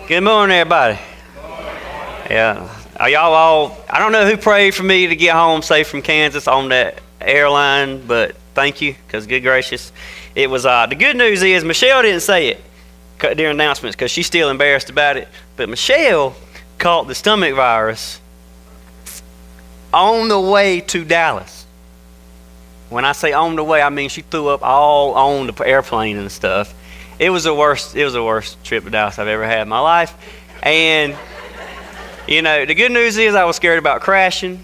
Good morning, everybody. Yeah. Are y'all all, I don't know who prayed for me to get home safe from Kansas on that airline, but thank you, because good gracious. It was, the good news is Michelle didn't say it during announcements because she's still embarrassed about it, but Michelle caught the stomach virus on the way to Dallas. When I say on the way, I mean she threw up all on the airplane and stuff. It was the worst trip to Dallas I've ever had in my life. And, you know, the good news is I was scared about crashing.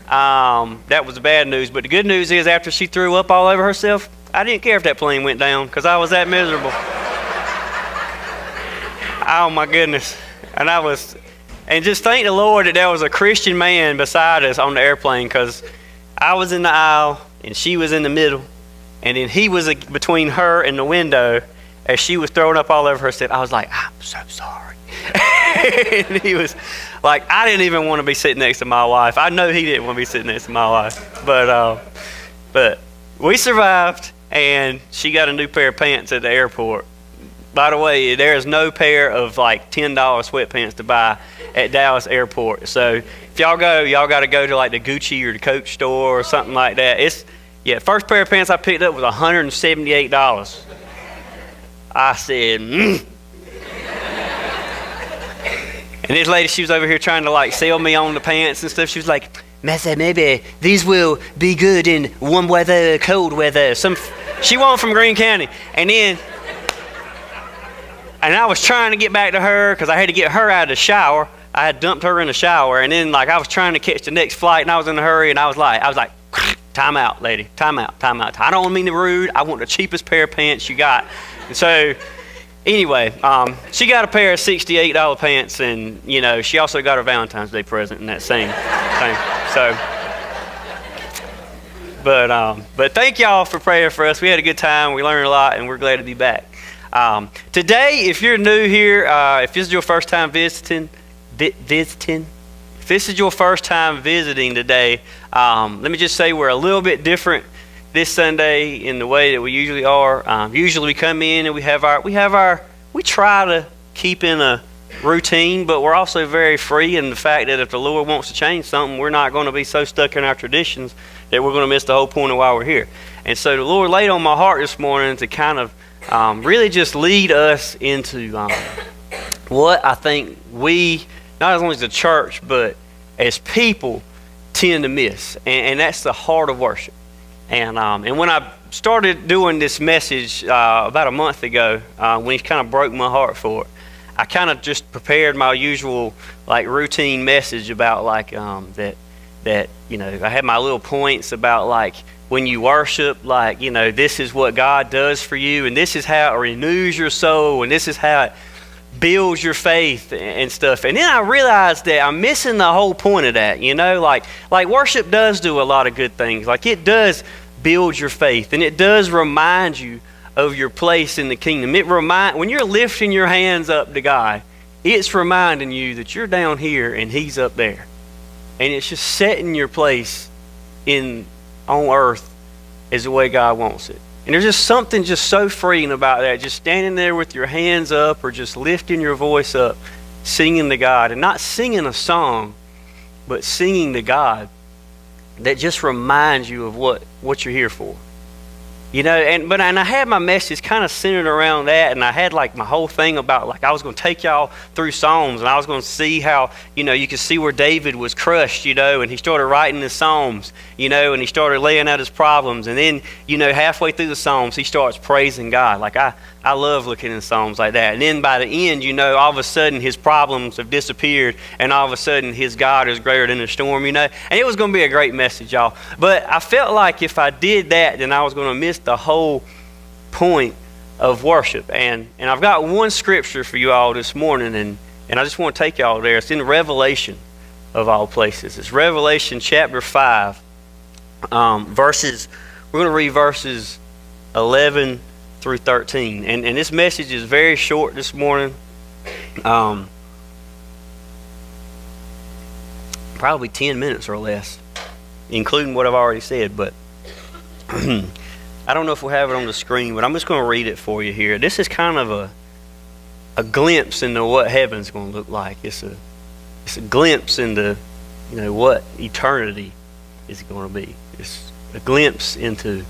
That was the bad news. But the good news is after she threw up all over herself, I didn't care if that plane went down because I was that miserable. Oh, my goodness. And just thank the Lord that there was a Christian man beside us on the airplane, because I was in the aisle and she was in the middle. And then he was between her and the window. As she was throwing up all over herself, I was like, I'm so sorry. And he was like, I didn't even want to be sitting next to my wife. I know he didn't want to be sitting next to my wife. But we survived, and she got a new pair of pants at the airport. By the way, there is no pair of like $10 sweatpants to buy at Dallas Airport. So if y'all go, y'all got to go to like the Gucci or the Coach store or something like that. First pair of pants I picked up was $178. I said, And this lady, she was over here trying to like sell me on the pants and stuff. She was like, Massa, maybe these will be good in warm weather, cold weather. She wasn't from Greene County. And I was trying to get back to her because I had to get her out of the shower. I had dumped her in the shower. And then like I was trying to catch the next flight, and I was in a hurry, and I was like, time out, lady, time out. I don't mean to be rude. I want the cheapest pair of pants you got. And so, anyway, she got a pair of $68 pants, and, you know, she also got her Valentine's Day present in that same thing. So, but thank y'all for praying for us. We had a good time. We learned a lot, and we're glad to be back. Today, if you're new here, if this is your first time visiting, if this is your first time visiting today, let me just say we're a little bit different this Sunday in the way that we usually are. Usually we come in and we try to keep in a routine, but we're also very free in the fact that if the Lord wants to change something, we're not going to be so stuck in our traditions that we're going to miss the whole point of why we're here. And so the Lord laid on my heart this morning to kind of really just lead us into what I think we, not only as a church, but as people, tend to miss. And that's the heart of worship. And when I started doing this message about a month ago, when he kind of broke my heart for it, I kind of just prepared my usual like routine message about like that you know, I had my little points about like when you worship, like, you know, this is what God does for you, and this is how it renews your soul, and this is how it builds your faith and stuff. And then I realized that I'm missing the whole point of that, you know, like worship does do a lot of good things. Like it does build your faith, and it does remind you of your place in the kingdom. When you're lifting your hands up to God, it's reminding you that you're down here and he's up there. And it's just setting your place on earth as the way God wants it. And there's just something just so freeing about that, just standing there with your hands up or just lifting your voice up, singing to God, and not singing a song, but singing to God that just reminds you of what you're here for. You know, and I had my message kind of centered around that, and I had like my whole thing about like I was going to take y'all through Psalms, and I was going to see how, you know, you could see where David was crushed, you know, and he started writing the Psalms, you know, and he started laying out his problems, and then, you know, halfway through the Psalms, he starts praising God. Like I love looking in Psalms like that. And then by the end, you know, all of a sudden his problems have disappeared, and all of a sudden his God is greater than the storm, you know. And it was going to be a great message, y'all. But I felt like if I did that, then I was going to miss the whole point of worship. And I've got one scripture for you all this morning, and I just want to take y'all there. It's in Revelation of all places. It's Revelation chapter 5, we're going to read verses 11 through 13. And this message is very short this morning. Probably 10 minutes or less, including what I've already said, but I don't know if we'll have it on the screen, but I'm just going to read it for you here. This is kind of a glimpse into what heaven's going to look like. It's a glimpse into, what eternity is going to be. It's a glimpse into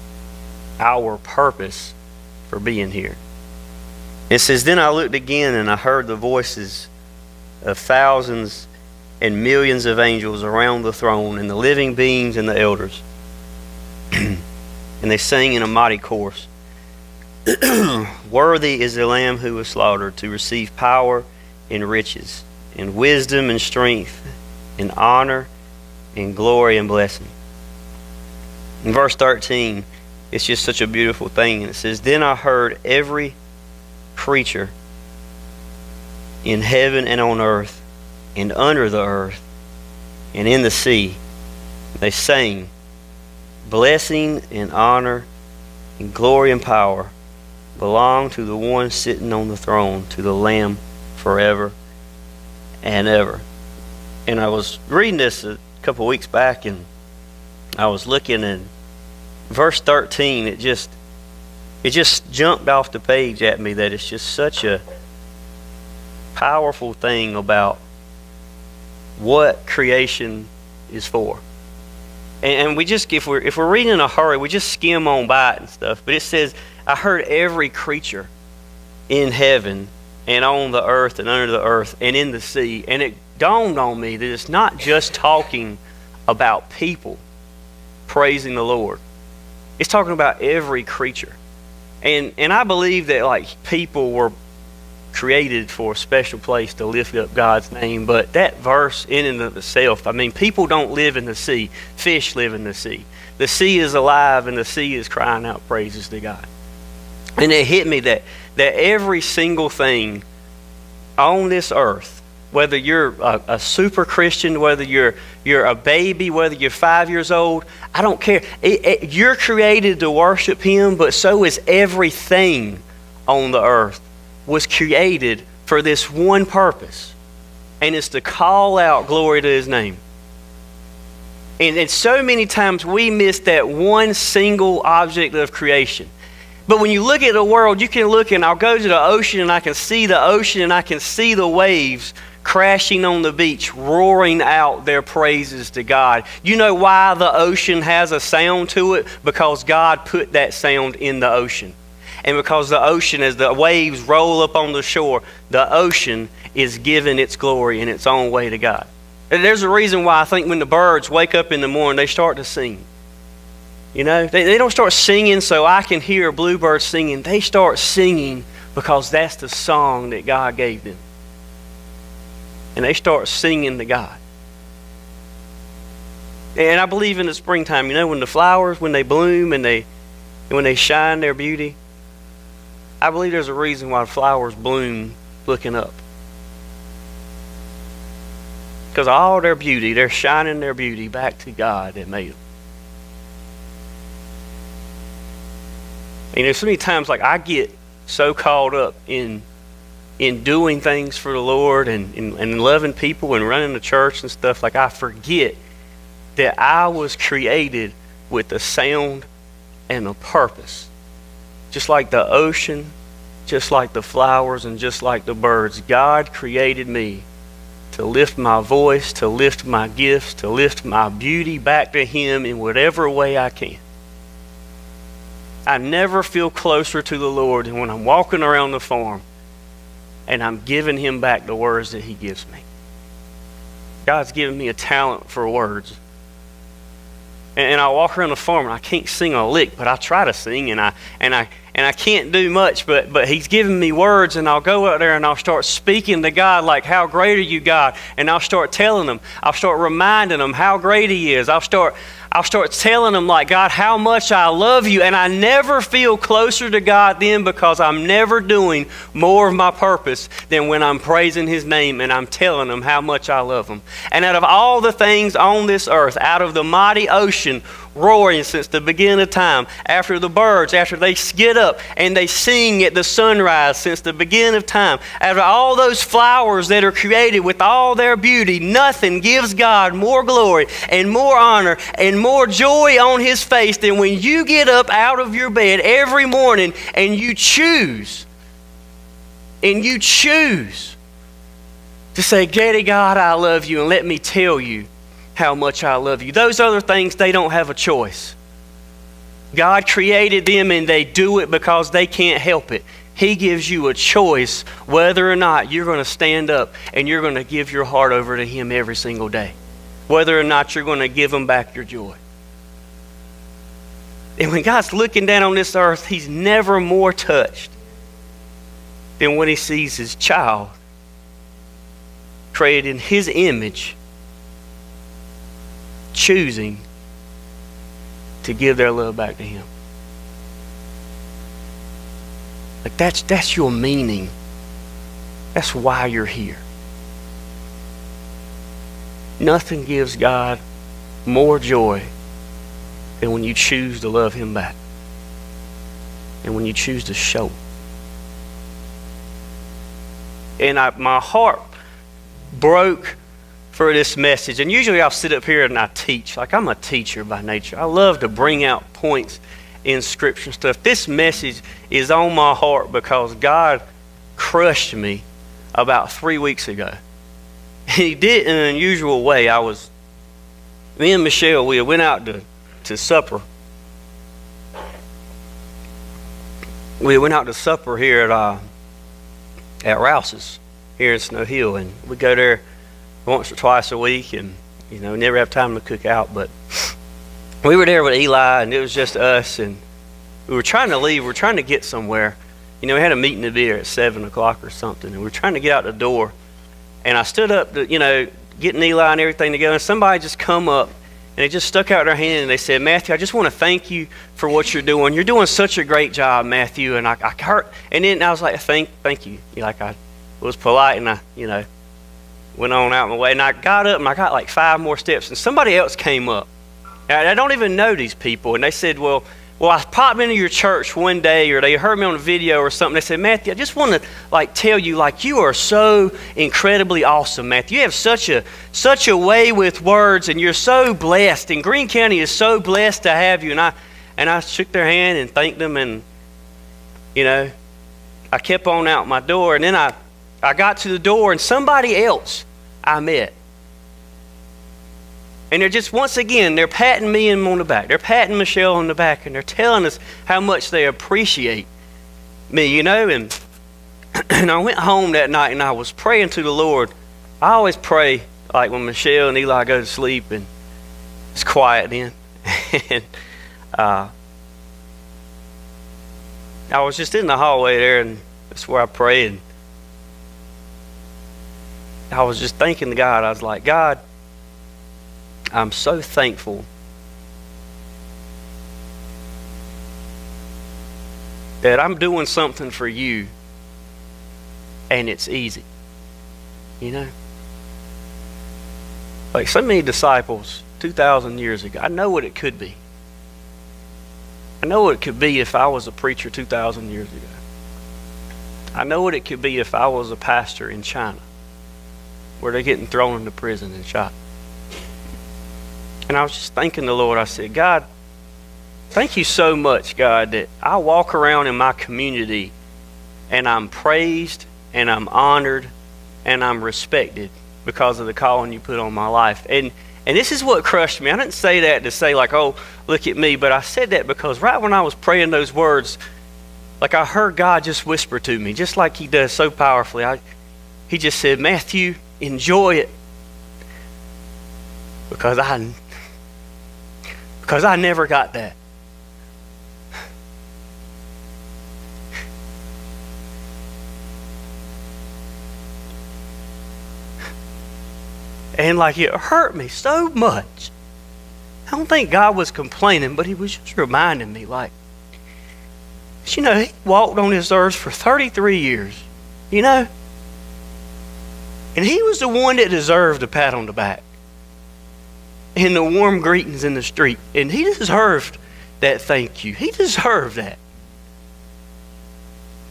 our purpose for being here. It says, "Then I looked again and I heard the voices of thousands and millions of angels around the throne and the living beings and the elders. And they sang in a mighty chorus, 'Worthy is the Lamb who was slaughtered to receive power and riches and wisdom and strength and honor and glory and blessing.'" In verse 13, it's just such a beautiful thing. And it says, "Then I heard every creature in heaven and on earth and under the earth and in the sea. They sang, 'Blessing and honor and glory and power belong to the one sitting on the throne, to the Lamb forever and ever.'" And I was reading this a couple weeks back, and I was looking at verse 13. It just jumped off the page at me that it's just such a powerful thing about what creation is for. And we just, if we're reading in a hurry, we just skim on by it and stuff. But it says, "I heard every creature in heaven and on the earth and under the earth and in the sea." And it dawned on me that it's not just talking about people praising the Lord. It's talking about every creature. And I believe that people were created for a special place to lift up God's name. But that verse in and of itself, people don't live in the sea. Fish live in the sea. The sea is alive and the sea is crying out praises to God. And it hit me that every single thing on this earth, whether you're a super Christian, whether you're a baby, whether you're 5 years old, I don't care. You're created to worship Him, but so is everything on the earth was created for this one purpose, and it's to call out glory to His name. And so many times we miss that one single object of creation. But when you look at the world, you can look, and I'll go to the ocean and I can see the ocean and I can see the waves crashing on the beach, roaring out their praises to God. You know why the ocean has a sound to it? Because God put that sound in the ocean. And because the ocean, as the waves roll up on the shore, the ocean is giving its glory in its own way to God. And there's a reason why I think when the birds wake up in the morning, they start to sing. They don't start singing so I can hear a bluebird singing. They start singing because that's the song that God gave them. And they start singing to God. And I believe in the springtime, when the flowers, when they bloom and when they shine their beauty, I believe there's a reason why flowers bloom looking up. Because all their beauty, they're shining their beauty back to God that made them. So many times I get so caught up in doing things for the Lord and loving people and running the church and stuff, I forget that I was created with a sound and a purpose. Just like the ocean, just like the flowers, and just like the birds, God created me to lift my voice, to lift my gifts, to lift my beauty back to Him in whatever way I can. I never feel closer to the Lord than when I'm walking around the farm and I'm giving Him back the words that He gives me. God's given me a talent for words. And I walk around the farm and I can't sing a lick, but I try to sing, and I can't do much, but He's given me words, and I'll go out there and I'll start speaking to God like, "How great are you, God?" And I'll start telling Him, I'll start reminding Him how great He is. I'll start telling Him, God, how much I love You. And I never feel closer to God then, because I'm never doing more of my purpose than when I'm praising His name and I'm telling Him how much I love Him. And out of all the things on this earth, out of the mighty ocean roaring since the beginning of time, after the birds, after they get up and they sing at the sunrise since the beginning of time, out of all those flowers that are created with all their beauty, nothing gives God more glory and more honor and more joy on His face than when you get up out of your bed every morning and you choose and you choose to say, Daddy God, I love you, and let me tell you how much I love you. Those other things, they don't have a choice. God created them and they do it because they can't help it. He gives you a choice whether or not you're going to stand up and you're going to give your heart over to Him every single day. Whether or not you're going to give Him back your joy. And when God's looking down on this earth, He's never more touched than when He sees His child created in His image, choosing to give their love back to Him. Like that's your meaning. That's why you're here. Nothing gives God more joy than when you choose to love Him back. And when you choose to show. And my heart broke for this message. And usually I'll sit up here and I teach. Like, I'm a teacher by nature. I love to bring out points in Scripture and stuff. This message is on my heart because God crushed me about 3 weeks ago. He did in an unusual way. Me and Michelle, we went out to supper. We went out to supper here at Rouse's here in Snow Hill, and we go there once or twice a week, and never have time to cook out. But we were there with Eli, and it was just us, and we were trying to leave. We were trying to get somewhere. We had a meeting to be there at 7 o'clock or something, and we were trying to get out the door. And I stood up to, getting Eli and everything together, and somebody just come up, and they just stuck out their hand, and they said, Matthew, I just want to thank you for what you're doing. You're doing such a great job, Matthew. And I heard, and then I was like, thank you. Like, I was polite, and I, went on out my way. And I got up, and I got like 5 more steps, and somebody else came up. And I don't even know these people. And they said, well, I popped into your church one day, or they heard me on a video or something. They said, Matthew, I just want to tell you, you are so incredibly awesome, Matthew. You have such a way with words, and you're so blessed. And Greene County is so blessed to have you. And I shook their hand and thanked them, and I kept on out my door. And then I got to the door, and somebody else I met. And they're just, once again, they're patting me on the back. They're patting Michelle on the back, and they're telling us how much they appreciate me, And I went home that night, and I was praying to the Lord. I always pray, like when Michelle and Eli go to sleep, and it's quiet then. And I was just in the hallway there, and that's where I prayed. And I was just thanking God. I was like, God, I'm so thankful that I'm doing something for you and it's easy. Like so many disciples 2,000 years ago, I know what it could be. I know what it could be if I was a preacher 2,000 years ago. I know what it could be if I was a pastor in China, where they're getting thrown into prison and shot. And I was just thanking the Lord. I said, God, thank you so much, God, that I walk around in my community and I'm praised and I'm honored and I'm respected because of the calling you put on my life. And this is what crushed me. I didn't say that to say like, oh, look at me. But I said that because right when I was praying those words, like I heard God just whisper to me, just like He does so powerfully. He just said, Matthew, enjoy it. Because I never got that. And it hurt me so much. I don't think God was complaining, but He was just reminding me, He walked on this earth for 33 years, And He was the one that deserved a pat on the back. And the warm greetings in the street. And He deserved that thank you. He deserved that.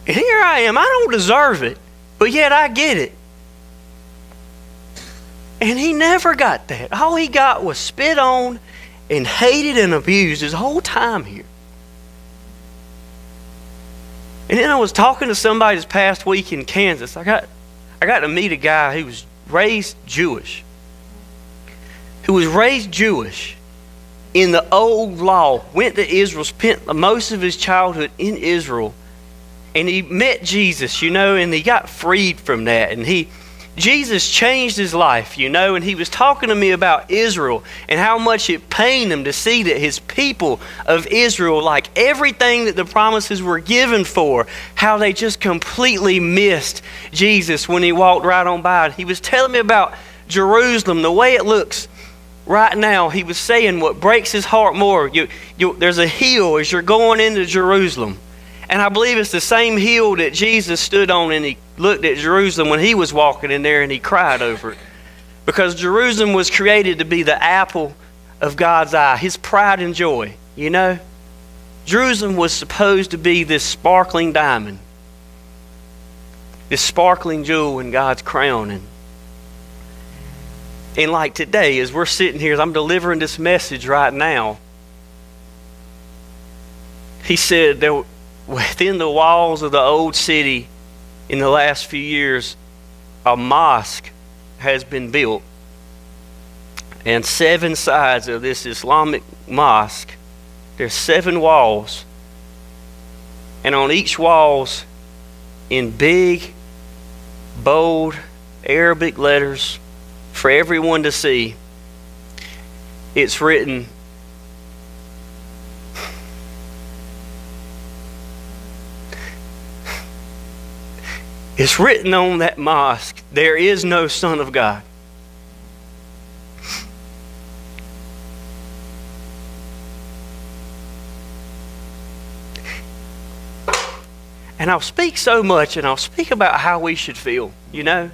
And here I am. I don't deserve it, but yet I get it. And He never got that. All He got was spit on and hated and abused His whole time here. And then I was talking to somebody this past week in Kansas. I got to meet a guy who was raised Jewish. In the old law, went to Israel, spent most of his childhood in Israel, and he met Jesus, and he got freed from that. And Jesus changed his life, and he was talking to me about Israel and how much it pained him to see that his people of Israel, like everything that the promises were given for, how they just completely missed Jesus when he walked right on by. He was telling me about Jerusalem, the way it looks right now. He was saying what breaks his heart more, there's a hill as you're going into Jerusalem. And I believe it's the same hill that Jesus stood on, and he looked at Jerusalem when he was walking in there and he cried over it. Because Jerusalem was created to be the apple of God's eye, his pride and joy, Jerusalem was supposed to be this sparkling diamond, this sparkling jewel in God's crown. And like today, as we're sitting here, as I'm delivering this message right now, he said there within the walls of the old city in the last few years, a mosque has been built. And 7 sides of this Islamic mosque, there's 7 walls. And on each walls, in big, bold Arabic letters for everyone to see, it's written, on that mosque, there is no Son of God. And I'll speak so much, and I'll speak about how we should feel, And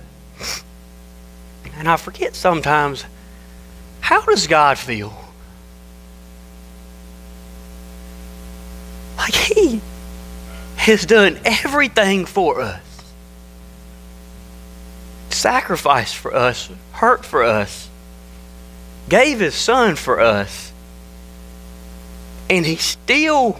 I forget sometimes, how does God feel? Like he has done everything for us. Sacrificed for us, hurt for us, gave his son for us, and he still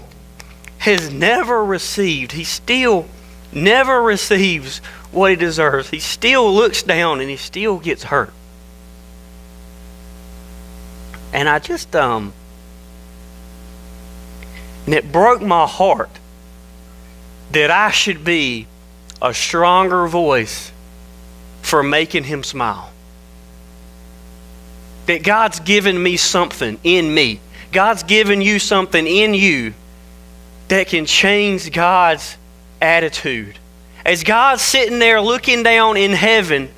has never received. He still never receives what he deserves. He still looks down and he still gets hurt. And I just, and it broke my heart that I should be a stronger voice for making him smile. That God's given me something in me. God's given you something in you that can change God's attitude. As God's sitting there looking down in heaven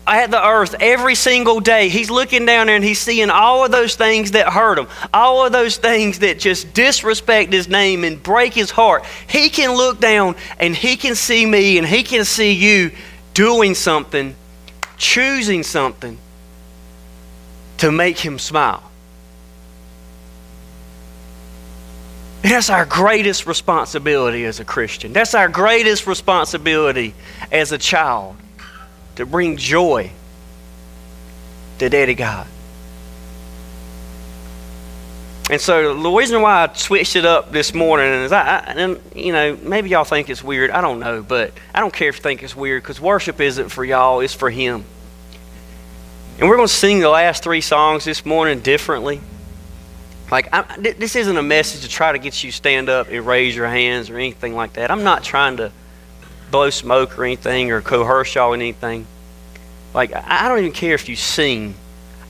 at the earth every single day, he's looking down there and he's seeing all of those things that hurt him, all of those things that just disrespect his name and break his heart. He can look down and he can see me and he can see you doing something, choosing something to make him smile. And that's our greatest responsibility as a Christian. That's our greatest responsibility as a child, to bring joy to Daddy God. And so the reason why I switched it up this morning is, maybe y'all think it's weird. I don't know, but I don't care if you think it's weird, because worship isn't for y'all, it's for him. And we're going to sing the last 3 songs this morning differently. This isn't a message to try to get you to stand up and raise your hands or anything like that. I'm not trying to blow smoke or anything or coerce y'all in anything. I don't even care if you sing.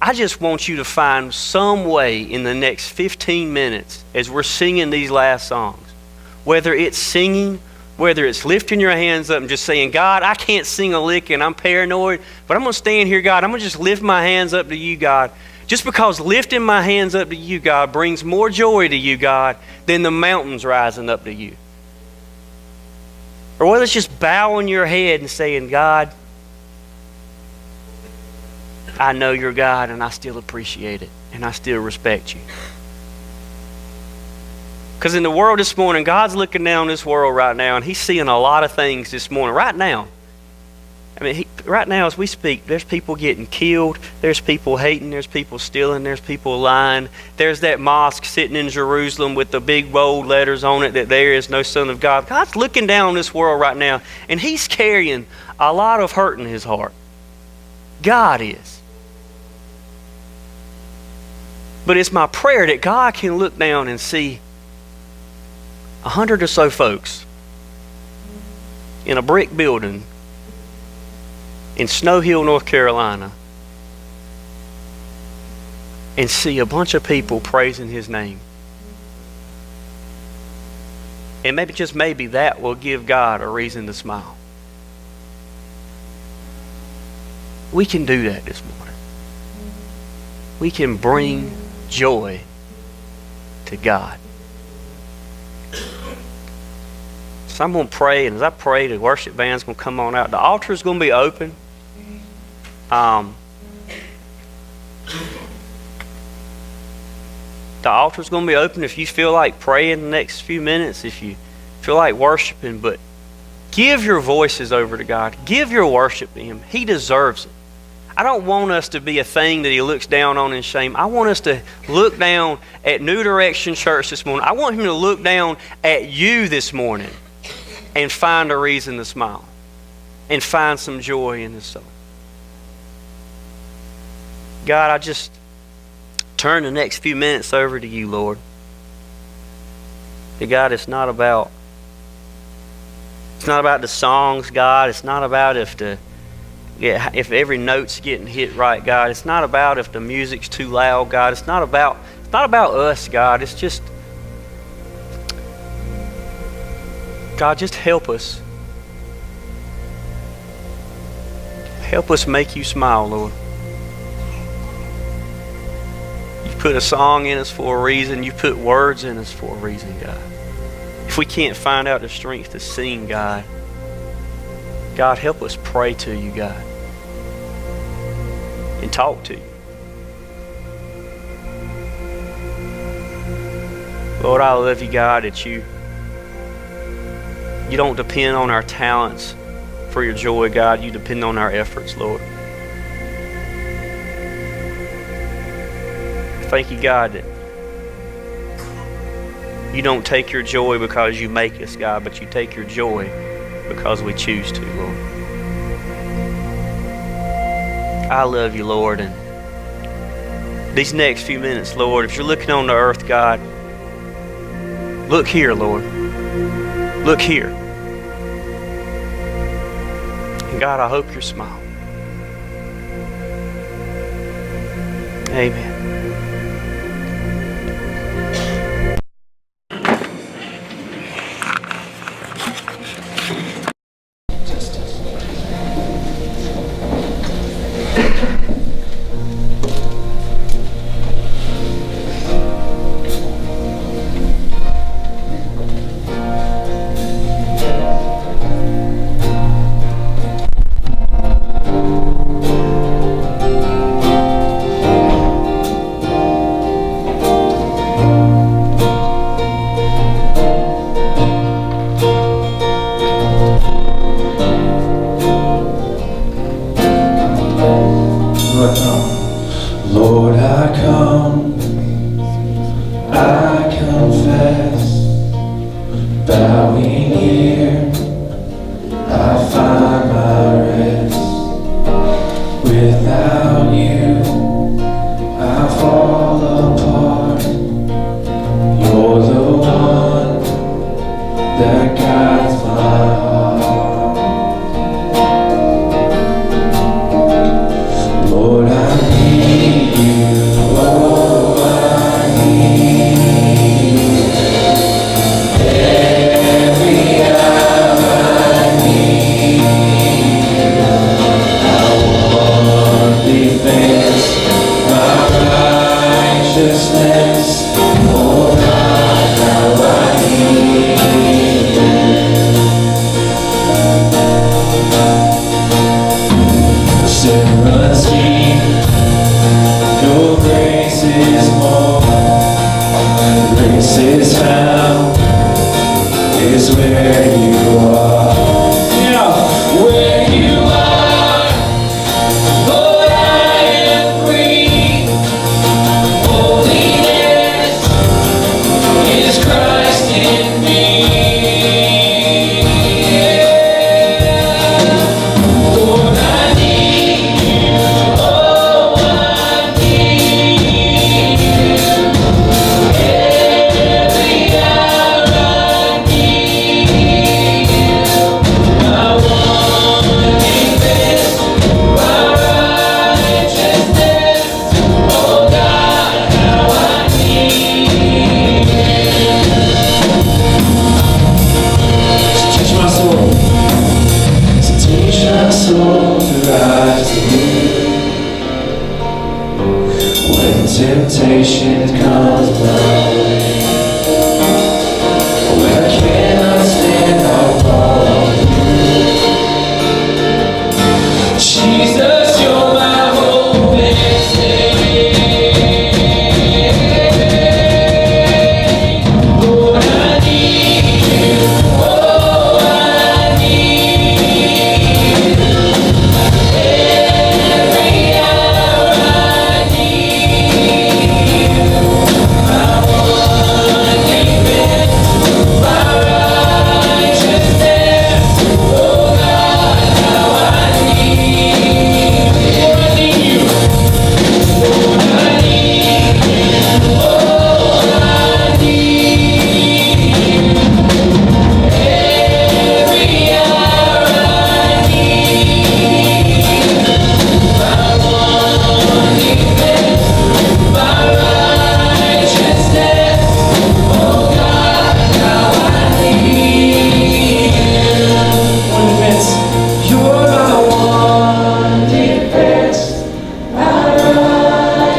I just want you to find some way in the next 15 minutes as we're singing these last songs, whether it's singing, whether it's lifting your hands up and just saying, God, I can't sing a lick and I'm paranoid, but I'm going to stand here, God. I'm going to just lift my hands up to you, God. Just because lifting my hands up to you, God, brings more joy to you, God, than the mountains rising up to you. Or whether it's just bowing your head and saying, God, I know you're God and I still appreciate it and I still respect you. Because in the world this morning, God's looking down this world right now and he's seeing a lot of things this morning, right now. right now as we speak, there's people getting killed, there's people hating, there's people stealing, there's people lying. There's that mosque sitting in Jerusalem with the big bold letters on it that there is no Son of God. God's looking down on this world right now, and He's carrying a lot of hurt in His heart. God is. But it's my prayer that God can look down and see 100 or so folks in a brick building in Snow Hill, North Carolina, and see a bunch of people praising His name. And maybe, just maybe, that will give God a reason to smile. We can do that this morning. We can bring joy to God. So I'm going to pray, and as I pray, the worship band's going to come on out. The altar is going to be open. The altar's going to be open if you feel like praying the next few minutes, if you feel like worshiping, but give your voices over to God. Give your worship to Him. He deserves it. I don't want us to be a thing that He looks down on in shame. I want us to look down at New Direction Church this morning. I want Him to look down at you this morning and find a reason to smile and find some joy in His soul. God, I just turn the next few minutes over to You, Lord. But God, it's not about the songs, God. It's not about if every note's getting hit right, God. It's not about if the music's too loud, God. It's not about us, God. It's just, God, just help us. Help us make You smile, Lord. You put a song in us for a reason. You put words in us for a reason, God. If we can't find out the strength to sing, God, help us pray to You, God, and talk to You. Lord, I love You, God, that You don't depend on our talents for Your joy, God. You depend on our efforts, Lord. Thank You, God, that You don't take Your joy because You make us, God, but You take Your joy because we choose to, Lord. I love You, Lord, and these next few minutes, Lord, if You're looking on the earth, God, look here, Lord. Look here. And God, I hope You're smiling. Amen. Lord, I come, I confess, bowing here, I find my rest. Without You, I fall apart. You're the one that guides my heart. Lord, I need You, oh, I need You. Every hour I need You. I want defense, my righteousness. Oh God, how I need You. Sin runs deep, Your grace is more. Grace is found, is where You are. Yeah, where You are. Temptation comes my way. When I cannot stand, I'll fall on you. Jesus, you're my hope and stay. Lord, I need you. Oh, I need you. Every hour I need you. I want defense, my righteousness. Oh God, how I need you. I need you. Lord, I need you. Oh, I need you. Every hour I need you. I want defense, my righteousness. Oh God, how I need you. One defense. You're my one defense, my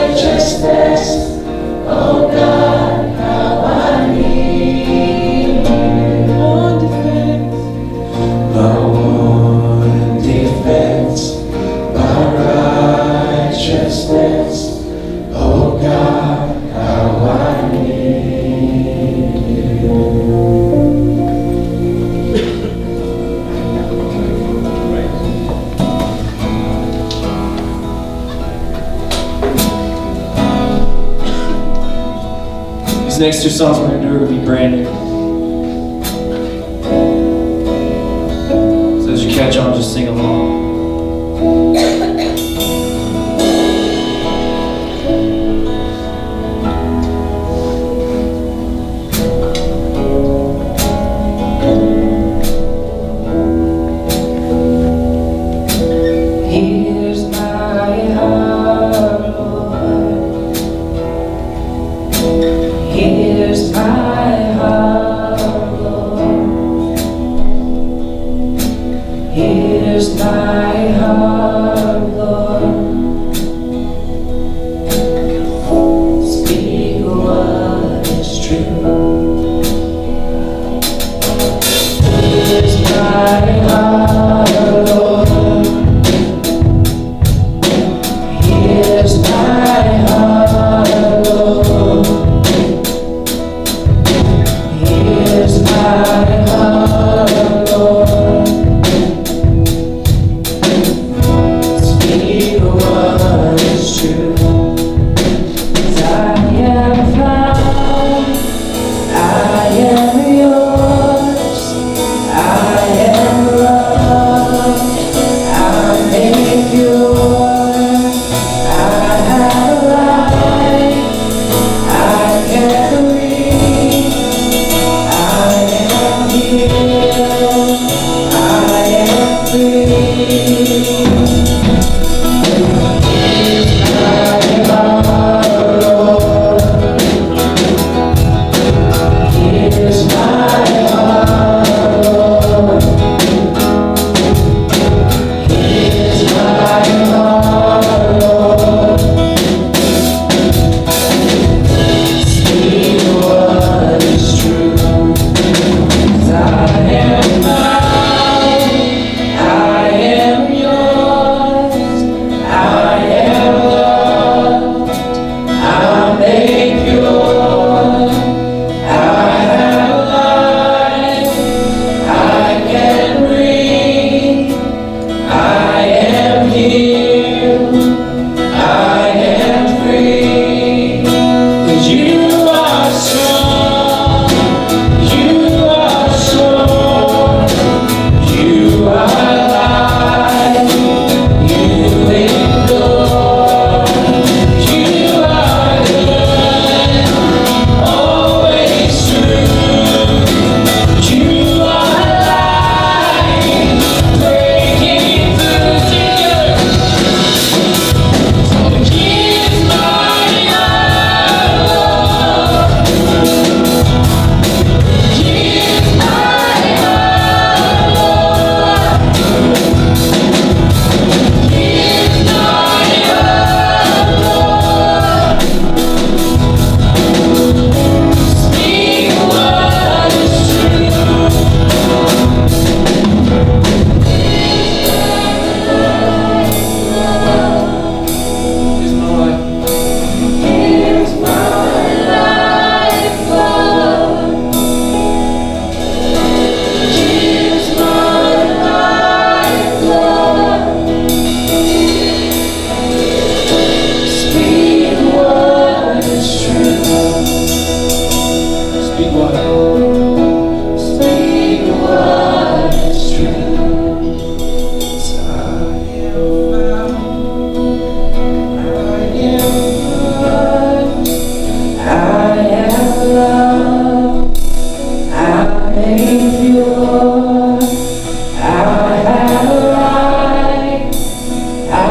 righteousness. Oh God, how I need you. One defense. My one defense, my righteousness. Oh God, how I need you. These next two songs we're going to do are going to be brand new. So as you catch on, just sing along. Here's my heart, Lord. Here's my heart, Lord. Here's my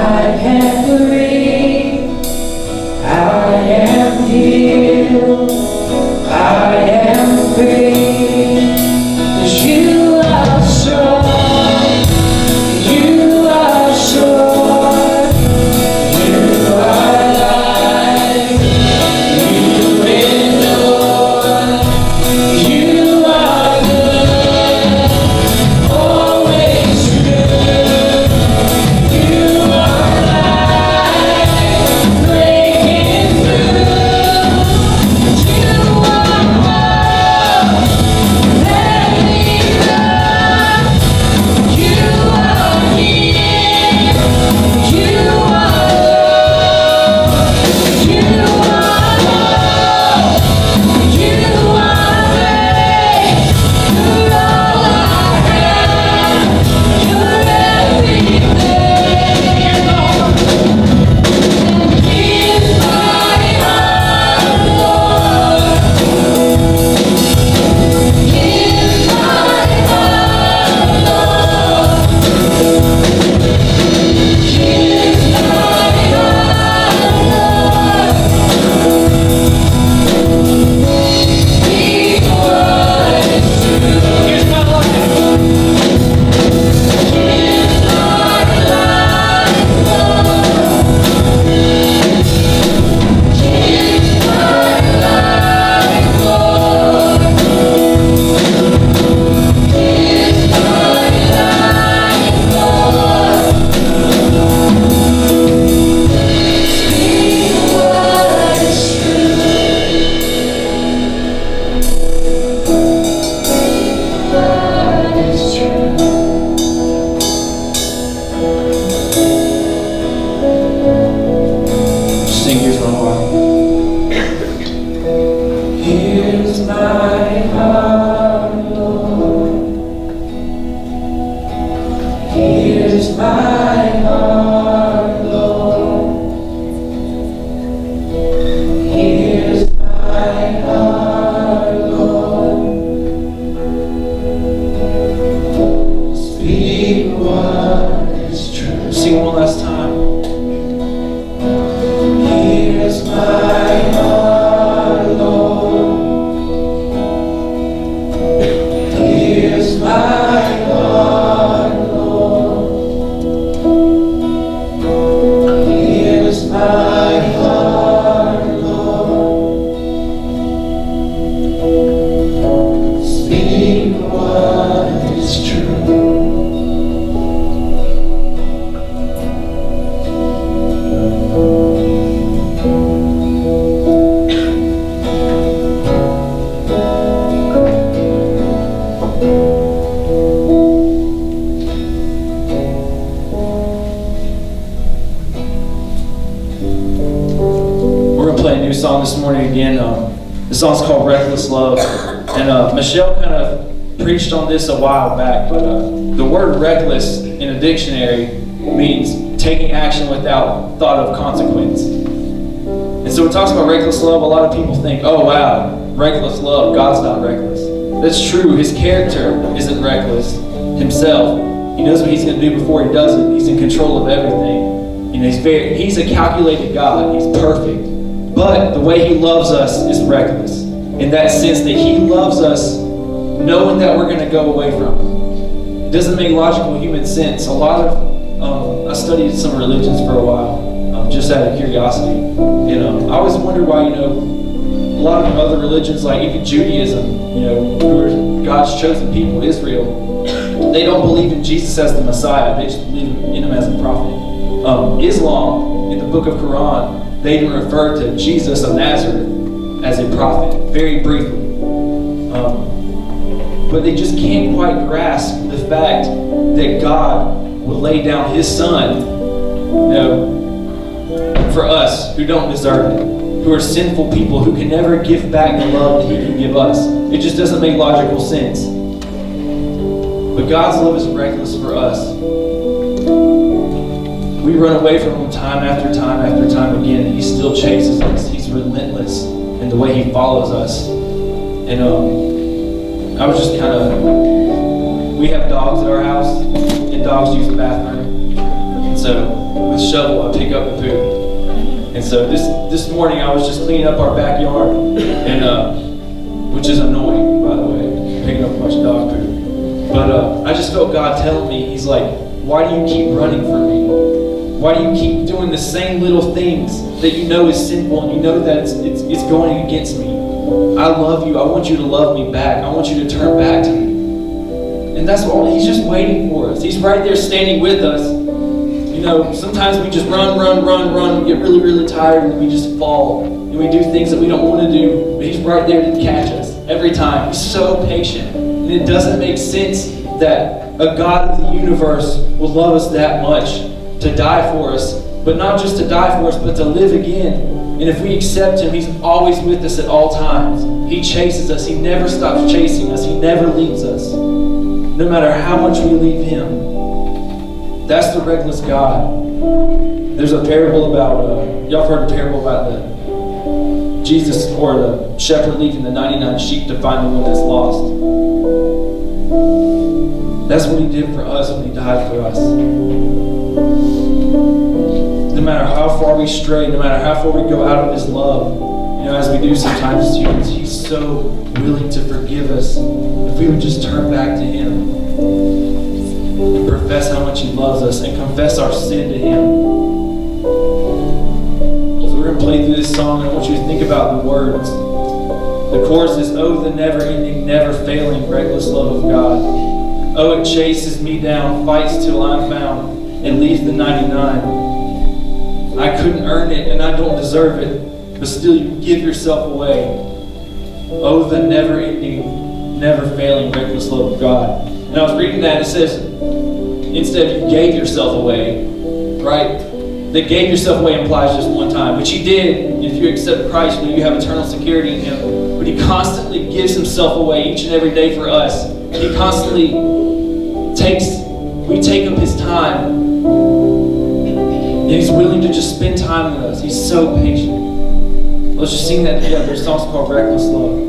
I can breathe. I am healed. I am free. 'Cause you are strong. You are sure. You are life. You endure. You are good. Always true. You are life. Breaking through. You are love. Let me love. You are healed. You are love. You are love. You are grace. You're all I have. You're everything. Here's my heart, Lord. Here's my heart, Lord. Here's my heart, Lord. Speak what is true. Here's my life. Here's my life, Lord. Here's my life, Lord. Here's my life, Lord. Speak what is true. What is true. Sing Here's My Heart. Here's my heart, Lord. Here's my heart, Lord. Here's my heart, Lord. Speak what is true. Sing one last time. Here's my heart, Lord. Here's my heart, Lord. Here's my heart, Lord. Speak what is true. We're gonna play a new song this morning again. The song's called "Reckless Love," and Michelle kind of preached on this a while back. But the word "reckless" in a dictionary means taking action without thought of consequence. And so it talks about reckless love. A lot of people think, "Oh wow, reckless love. God's not reckless." That's true. His character isn't reckless himself. He knows what he's going to do before he does it. He's in control of everything. You know, he's a calculated God. He's perfect. But the way he loves us is reckless. In that sense that he loves us knowing that we're going to go away from him. It doesn't make logical human sense. A lot of, I studied some religions for a while, just out of curiosity. And I always wondered why, a lot of other religions, like even Judaism, who are God's chosen people, Israel, they don't believe in Jesus as the Messiah. They just believe in him as a prophet. Islam, in the book of Quran, they even refer to Jesus of Nazareth as a prophet, very briefly. But they just can't quite grasp the fact that God would lay down his son, for us who don't deserve it, who are sinful people, who can never give back the love that he can give us. It just doesn't make logical sense. But God's love is reckless for us. We run away from him time after time after time again, and he still chases us. He's relentless in the way he follows us. And I was just kind of, we have dogs at our house, and dogs use the bathroom. And so with a shovel, I pick up the poop. And so this morning I was just cleaning up our backyard, and which is annoying, by the way, picking up a bunch of dog poop. But I just felt God telling me, He's like, why do you keep running from me? Why do you keep doing the same little things that you know is sinful and you know that it's going against me? I love you. I want you to love me back. I want you to turn back to me. And that's all. He's just waiting for us. He's right there standing with us. You know, sometimes we just run. We get really, really tired and we just fall. And we do things that we don't want to do. But He's right there to catch us every time. He's so patient. And it doesn't make sense that a God of the universe will love us that much to die for us. But not just to die for us, but to live again. And if we accept Him, He's always with us at all times. He chases us. He never stops chasing us. He never leaves us. No matter how much we leave Him. That's the reckless God. There's a parable about, y'all have heard a parable about Jesus or the shepherd leaving the 99 sheep to find the one that's lost. That's what He did for us when He died for us. No matter how far we stray, no matter how far we go out of His love, you know, as we do sometimes as humans, He's so willing to forgive us if we would just turn back to Him and profess how much He loves us and confess our sin to Him. So we're going to play through this song, and I want you to think about the words. The chorus is, oh, the never-ending, never-failing, reckless love of God. Oh, it chases me down, fights till I'm found, and leaves the 99. I couldn't earn it and I don't deserve it, but still you give yourself away. Oh, the never-ending, never-failing, reckless love of God. And I was reading that, it says, instead you gave yourself away, right? That gave yourself away implies just one time, which He did. If you accept Christ, you have eternal security in Him. But He constantly gives Himself away each and every day for us. He constantly we take up His time. And He's willing to just spend time with us. He's so patient. Let's just sing that together. This song's called Reckless Love.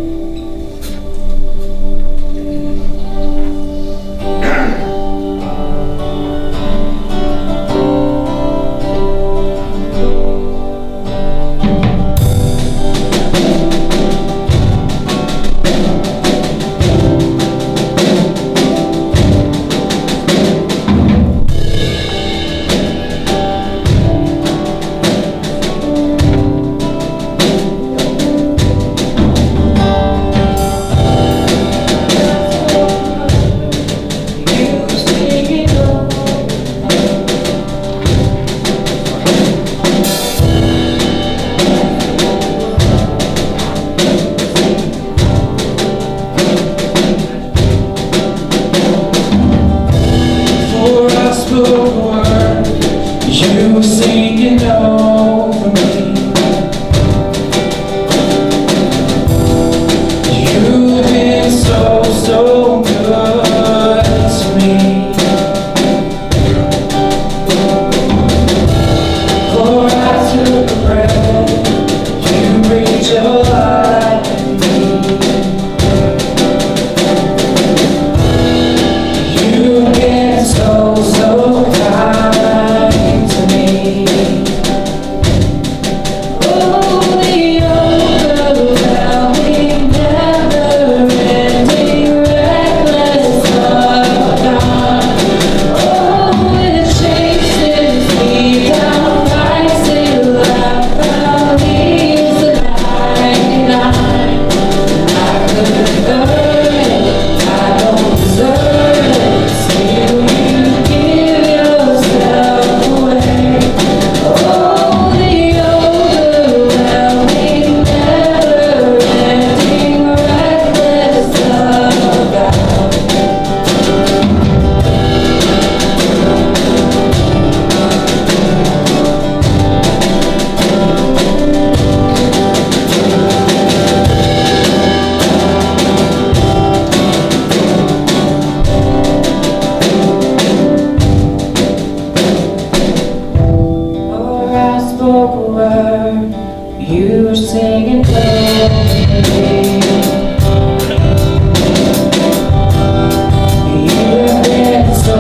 You've been so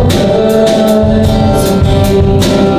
good to me.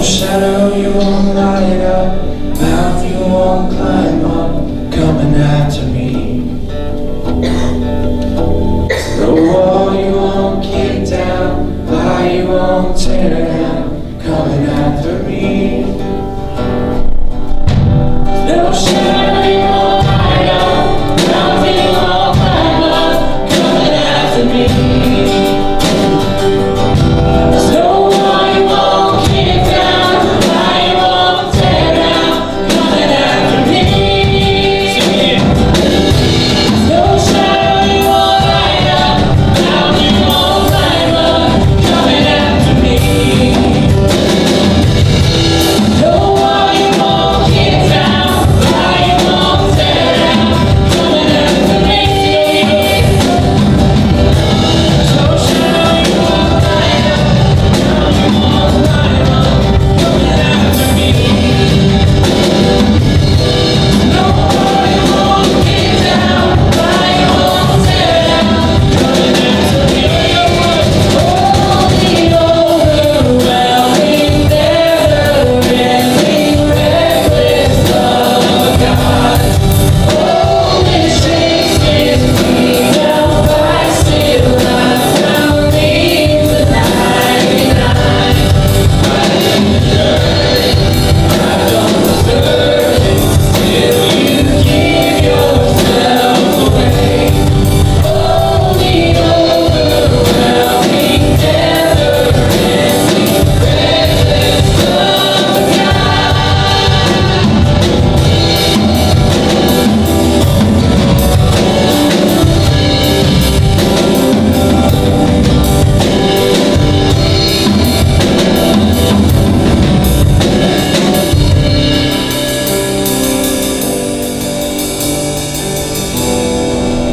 shadow you won't light up, mountain you won't climb up, coming after me. No wall you won't kick down, lie you won't tear down, coming after me. No shadow you won't light up, mountain you won't climb up, coming after me.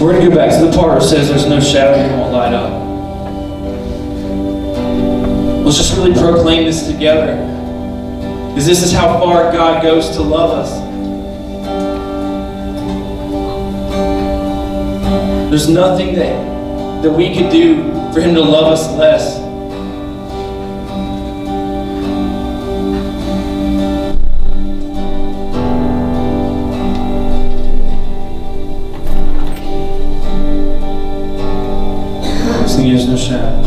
We're going to go back to the part where it says there's no shadow you won't light up. Let's just really proclaim this together, because this is how far God goes to love us. There's nothing that we could do for Him to love us less. There's no shadow.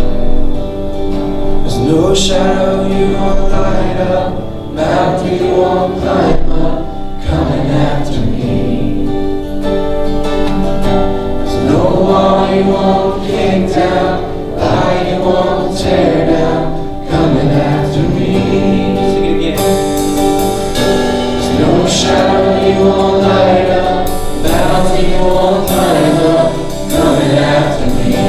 There's no shadow you won't light up, mountain you won't climb up, coming after me. There's no wall you won't kick down, lie you won't tear down, coming after me. Sing it again. There's no shadow you won't light up, mountain you won't climb up, coming after me.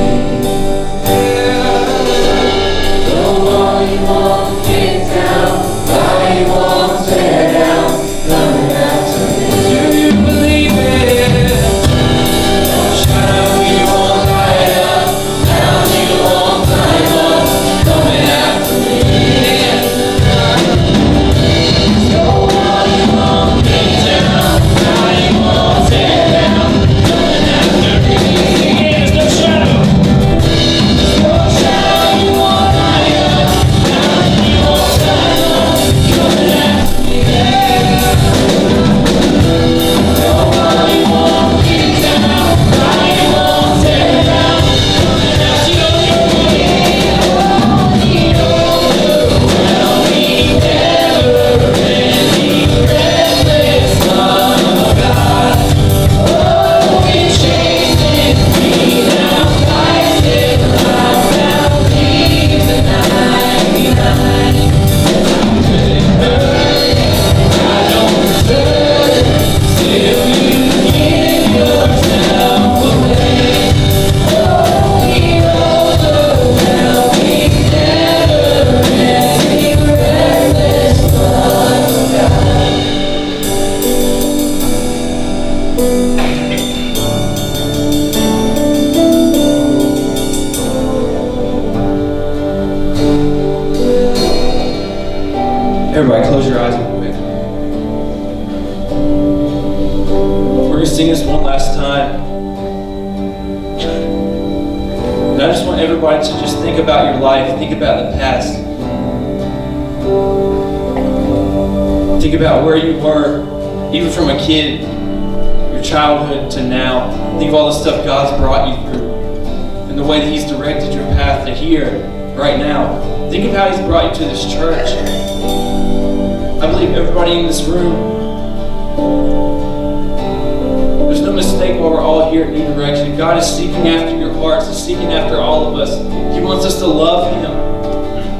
Everybody close your eyes real quick. We're going to sing this one last time. And I just want everybody to just think about your life, think about the past. Think about where you were, even from a kid, your childhood to now. Think of all the stuff God's brought you through and the way that He's directed your path to here, right now. Think of how He's brought you to this church. I believe everybody in this room, there's no mistake why we're all here at New Direction. God is seeking after your hearts. He's seeking after all of us. He wants us to love Him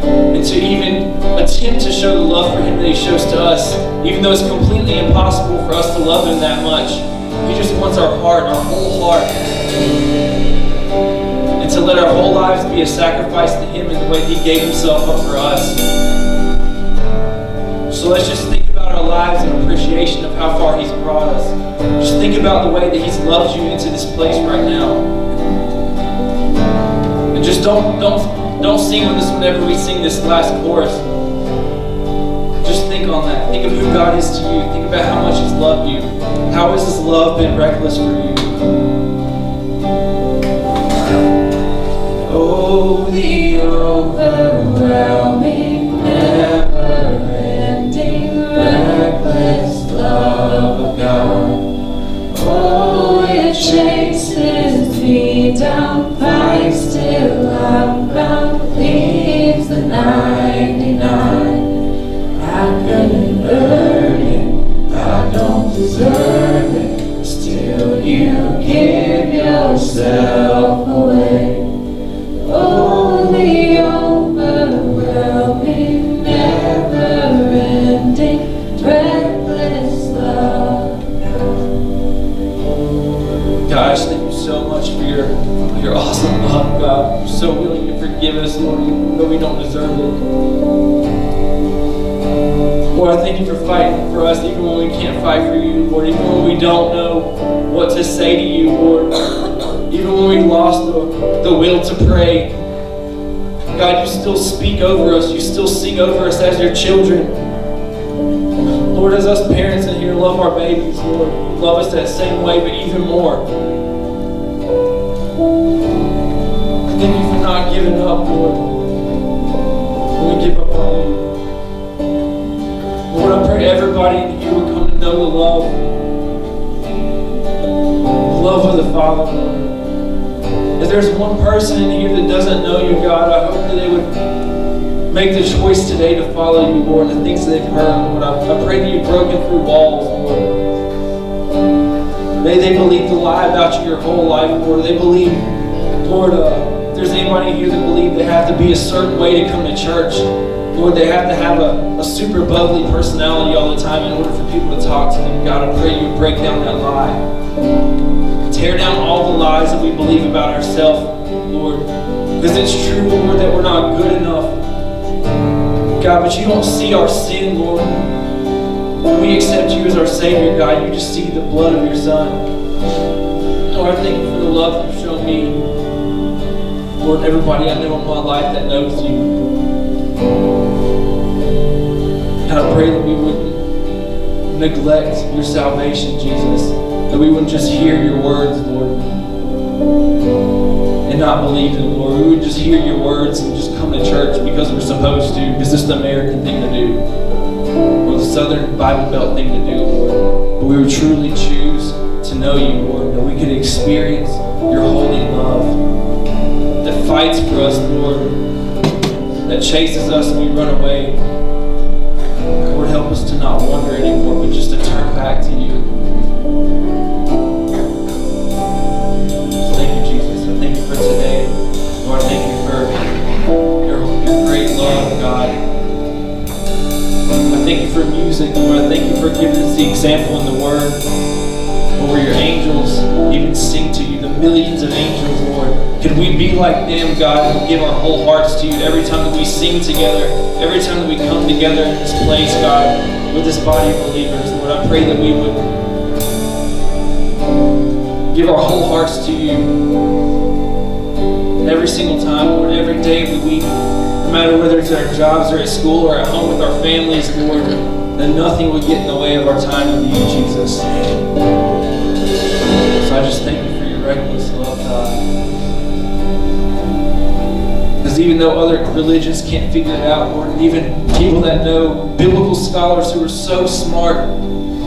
and to even attempt to show the love for Him that He shows to us, even though it's completely impossible for us to love Him that much. He just wants our heart, our whole heart, and to let our whole lives be a sacrifice to Him in the way He gave Himself up for us. So let's just think about our lives in appreciation of how far He's brought us. Just think about the way that He's loved you into this place right now. And just don't sing on this whenever we sing this last chorus. Just think on that. Think of who God is to you. Think about how much He's loved you. How has His love been reckless for you? Oh, the overwhelming, never-ending, reckless love of God. Oh, it chases me down, fights till I'm found, leaves the 99. I couldn't earn it, I don't deserve it, still you give yourself away. Oh, the overwhelming, never-ending, reckless love. God, I just thank you so much for your awesome love, God. You're so willing to forgive us, Lord, even though we don't deserve it. Lord, I thank you for fighting for us, even when we can't fight for you, Lord, even when we don't know what to say to you, Lord, even when we've lost the will to pray. God, you still speak over us. You still sing over us as your children. Lord, as us parents in here love our babies, Lord, love us that same way, but even more. Thank you for not giving up, Lord, when we give up on you. Lord, I pray everybody in here will come to know the love of the Father, Lord. If there's one person in here that doesn't know you, God, I hope that they would make the choice today to follow you, Lord, the things they've heard, Lord. I pray that you've broken through walls, Lord. May they believe the lie about you your whole life, Lord. They believe, Lord, if there's anybody here that believe they have to be a certain way to come to church, Lord, they have to have a super bubbly personality all the time in order for people to talk to them. God, I pray you would break down that lie. Tear down all the lies that we believe about ourselves, Lord. Because it's true, Lord, that we're not good enough. God, but you don't see our sin, Lord. When we accept you as our Savior, God, you just see the blood of your Son. Lord, I thank you for the love you've shown me. Lord, everybody I know in my life that knows you. And I pray that we wouldn't neglect your salvation, Jesus. That we wouldn't just hear your words, Lord, and not believe them, Lord. We would just hear your words and just come to church because we're supposed to, because it's the American thing to do, or the Southern Bible Belt thing to do, Lord. But we would truly choose to know you, Lord, that we could experience your holy love that fights for us, Lord, that chases us and we run away. Lord, help us to not wander anymore, but just to turn back to you. For today, Lord, thank you for your great love, God. I thank you for music, Lord. I thank you for giving us the example in the Word, where your angels even sing to you, the millions of angels, Lord. Could we be like them, God, and give our whole hearts to you every time that we sing together, every time that we come together in this place, God, with this body of believers, Lord. I pray that we would give our whole hearts to you. Every single time, Lord, every day of the week, no matter whether it's at our jobs or at school or at home with our families, Lord, that nothing would get in the way of our time with you, Jesus. So I just thank you for your reckless love, God. As Because even though other religions can't figure it out, Lord, and even people that know, biblical scholars who are so smart,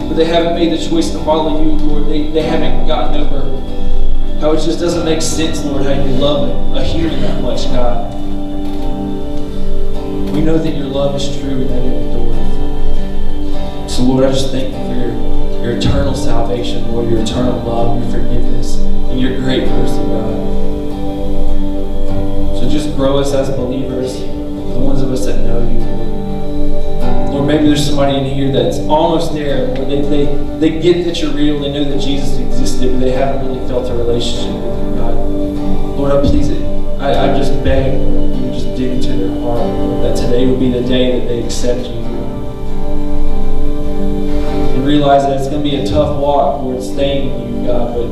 but they haven't made the choice to follow you, Lord, they haven't gotten over how it just doesn't make sense, Lord, how you love a human that much, God. We know that your love is true and that it endures. So, Lord, I just thank you for your eternal salvation, Lord, your eternal love, your forgiveness, and your great mercy, God. So just grow us as believers, the ones of us that know you, Lord. Lord, maybe there's somebody in here that's almost there, Lord. They get that you're real, they know that Jesus existed, but they haven't really felt a relationship with you, God. Lord, I just beg you to just dig into their heart, Lord, that today would be the day that they accept you. And realize that it's going to be a tough walk towards staying with you, God, but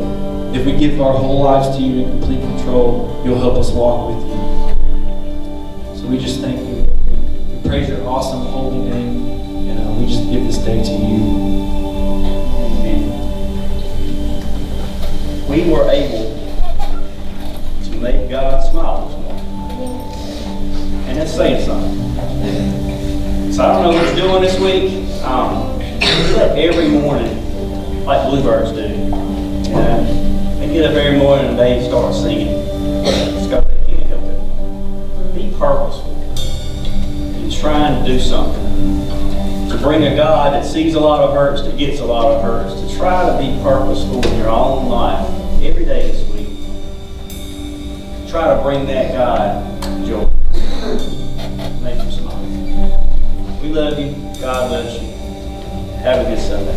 if we give our whole lives to you in complete control, you'll help us walk with you. So we just thank you. We praise your awesome holy name, and we just give this day to you. Amen. We were able to make God smile this morning. And that's saying something. So I don't know what you're doing this week. Get up every morning like bluebirds do. They get up every morning and they start singing. It's because they can't help it. Be purposeful in trying to do something. To bring a God that sees a lot of hurts, that gets a lot of hurts. To try to be purposeful in your own life every day this week. Try to bring that God joy. Make him smile. We love you. God loves you. Have a good Sunday.